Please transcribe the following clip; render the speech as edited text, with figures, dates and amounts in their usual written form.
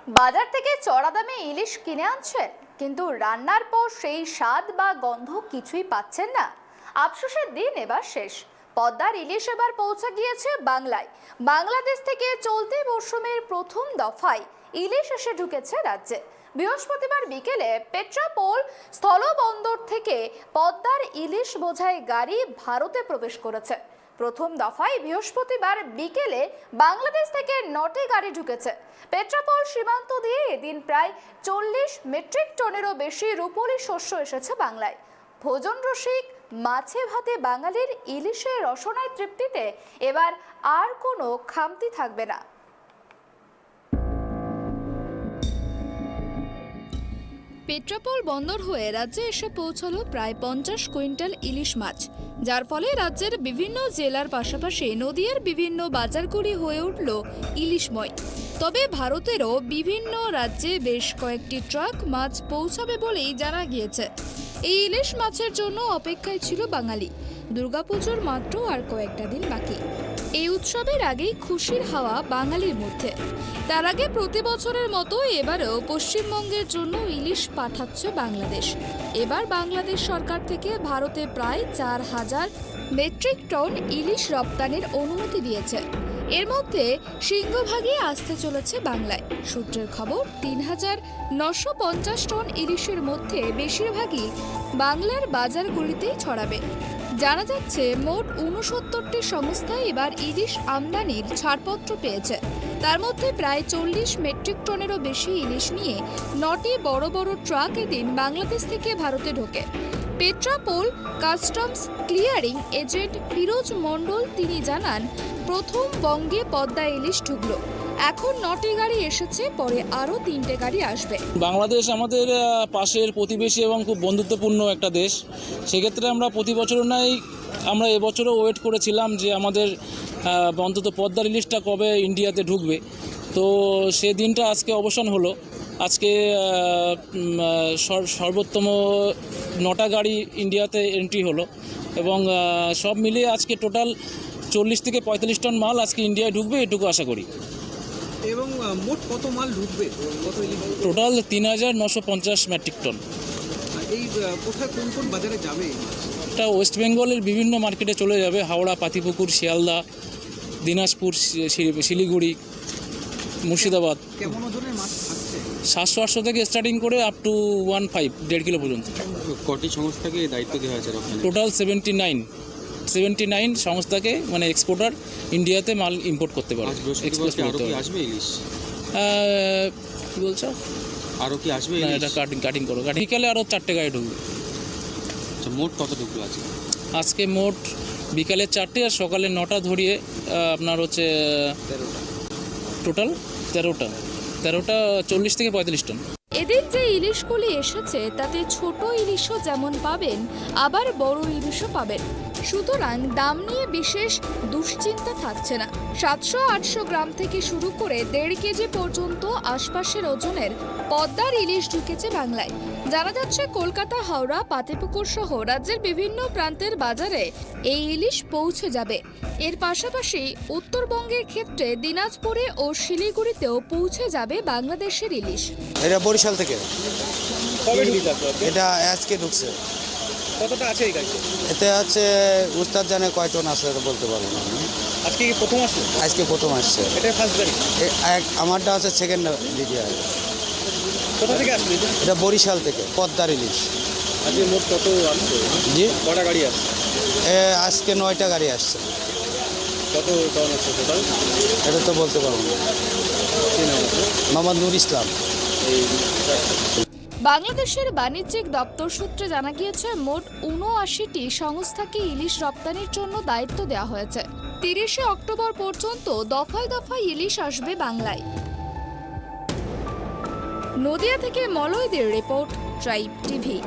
বাজার থেকে চড়া দামে ইলিশ কিনে আনছেন, কিন্তু রান্নার পর সেই স্বাদ বা গন্ধ কিছুই পাচ্ছেন না। আফসোসের দিন এবার শেষ। পদ্মার ইলিশ এবার পৌঁছে গিয়েছে বাংলায়। বাংলাদেশ থেকে চলতি মৌসুমের প্রথম দফায় ইলিশ এসে ঢুকেছে রাজ্যে। বৃহস্পতিবার বিকেলে পেট্রাপোল স্থলবন্দর থেকে পদ্মার ইলিশ বোঝাই গাড়ি ভারতে প্রবেশ করেছে। প্রথম দফায় বৃহস্পতিবার বিকেলে বাংলাদেশ থেকে 9টি গাড়ি ঢুকেছে। পেট্রাপোল সীমান্ত দিয়ে এদিন প্রায় 40 মেট্রিক টনেরও বেশি রূপোলি শস্য এসেছে বাংলায়। ভোজন রসিক মাছে ভাতে বাঙালির ইলিশের রসনায় তৃপ্তিতে এবার আর কোনো খামতি থাকবে না। পেট্রাপোল বন্দর হয়ে রাজ্যে এসে পৌঁছলো প্রায় 50 কুইন্টাল ইলিশ মাছ, যার ফলে রাজ্যের বিভিন্ন জেলার পাশাপাশি নদীয়ার বিভিন্ন বাজারগুলি হয়ে উঠল ইলিশময়। তবে ভারতেরও বিভিন্ন রাজ্যে বেশ কয়েকটি ট্রাক মাছ পৌঁছাবে বলেই জানা গিয়েছে। এই ইলিশ মাছের জন্য অপেক্ষায় ছিল বাঙালি। দুর্গাপুজোর মাত্র আর কয়েকটা দিন বাকি। এই উৎসবের আগেই খুশির হাওয়া বাঙালির মধ্যে। তার আগে প্রতি বছরের মতো এবারও পশ্চিমবঙ্গের জন্য ইলিশ পাঠাচ্ছে বাংলাদেশ। এবার বাংলাদেশ সরকার থেকে ভারতে প্রায় 4000 মেট্রিক টন ইলিশ রপ্তানির অনুমতি দিয়েছে। এর মধ্যে সিংহভাগই আসতে চলেছে বাংলায়। সূত্রের খবর, 3950 টন ইলিশের মধ্যে বেশিরভাগই বাংলার বাজারগুলিতেই ছড়াবে। জানা যাচ্ছে মোট 69টি সংস্থা এবার ইলিশ আমদানির ছাড়পত্র পেয়েছে। তার মধ্যে প্রায় 40 মেট্রিক টনেরও বেশি ইলিশ নিয়ে 9টি বড় বড় ট্রাক এদিন বাংলাদেশ থেকে ভারতে ঢোকে। Petrapole customs clearing agent Firoz Mondal তিনি জানান, প্রথম বঙ্গে পদ্মা ইলিশ ঢুকলো। এখন 9টি গাড়ি এসেছে, পরে আরও 3টে গাড়ি আসবে। বাংলাদেশ আমাদের পাশের প্রতিবেশী এবং খুব বন্ধুত্বপূর্ণ একটা দেশ। সেক্ষেত্রে আমরা প্রতি বছর নাই, আমরা এবছরও ওয়েট করেছিলাম যে আমাদের অন্তত পদ্মার ইলিশটা কবে ইন্ডিয়াতে ঢুকবে। তো সে দিনটা আজকে অবসান হলো। আজকে সর্বোত্তম 9টা গাড়ি ইন্ডিয়াতে এন্ট্রি হলো এবং সব মিলিয়ে আজকে টোটাল 40 থেকে 45 টন মাল আজকে ইন্ডিয়ায় ঢুকবে, এটুকু আশা করি। এবং মোট কত মাল ঢুকবে? Total 3950 metric ton. এই কোথায় কোন কোন বাজারে যাবে? এটা ওয়েস্ট বেঙ্গলের বিভিন্ন মার্কেটে চলে যাবে। হাওড়া, পাতিপুকুর, শিয়ালদা, দিনাজপুর, শিলিগুড়ি, মুর্শিদাবাদ। কেমন ওজনের মাছ থাকছে? 700-800 থেকে স্টার্টিং করে আপ টু 1.5 কিলো পর্যন্ত। কটি সংস্থাকে দায়িত্ব দেওয়া হয়েছে? টোটাল 79 সংস্থাকে, মানে এক্সপোর্টার, ইন্ডিয়াতে মাল ইম্পোর্ট করতে পারে। আসবে ইলিশ? কী বলছো? আরও কি আসবে? না, এটা কাটিং করো। বিকেলে আরও 4টে গাড়ি ঢুকবে। আচ্ছা, মোট কত ঢুকলো আজকে? আজকে মোট বিকালে 4টে আর সকালে 9টা ধরিয়ে আপনার হচ্ছে টোটাল 13টা 40 থেকে 45 টন। এদিন যে ইলিশগুলি এসেছে তাতে ছোট ইলিশও যেমন পাবেন, আবার বড় ইলিশও পাবেন। সুতরাং দাম নিয়ে বিশেষ দুশ্চিন্তা থাকছে না। 700-800 গ্রাম থেকে শুরু করে 1.5 কেজি পর্যন্ত আশপাশের ওজনের পদ্মার ইলিশ ঢুকেছে বাংলায়। জানা যাচ্ছে কলকাতা, হাওড়া, পাতিপুকুর সহ রাজ্যের বিভিন্ন প্রান্তের বাজারে এই ইলিশ পৌঁছে যাবে। এর পাশাপাশি উত্তরবঙ্গের ক্ষেত্রে দিনাজপুরে ও শিলিগুড়িতেও পৌঁছে যাবে বাংলাদেশের ইলিশ। এটা বরিশাল থেকে। কবে ঢুকলো? এটা আজকে ঢুকছে। কতটা আছে এই গাড়িতে? এতে আছে উস্তাদ জানে কয় টন আছে এটা বলতে পারবো না। আজকে কি প্রথম আসলো? আজকে প্রথম আসছে। এটা ফার্স্ট গাড়ি? আমারটা আছে সেকেন্ড ভিডিও। কোথা থেকে আসলো? এটা বরিশাল থেকে পদ্মার ইলিশ। আজকে মোট কত আসছে? জি, কটা গাড়ি আসছে? আজকে 9টা গাড়ি আসছে। কত টন আছে টোটাল? এটা তো বলতে পারবো না। কি নাম আছে? মোহাম্মদ নুর ইসলাম। বাংলাদেশের বাণিজ্যিক দপ্তর সূত্রে জানা গিয়েছে, মোট 79টি সংস্থাকে ইলিশ রপ্তানির জন্য দায়িত্ব দেওয়া হয়েছে। 30শে অক্টোবর পর্যন্ত দফায় দফায় ইলিশ আসবে বাংলায়। নদিয়া থেকে মলয়দের রিপোর্ট, ট্রাইব টিভি।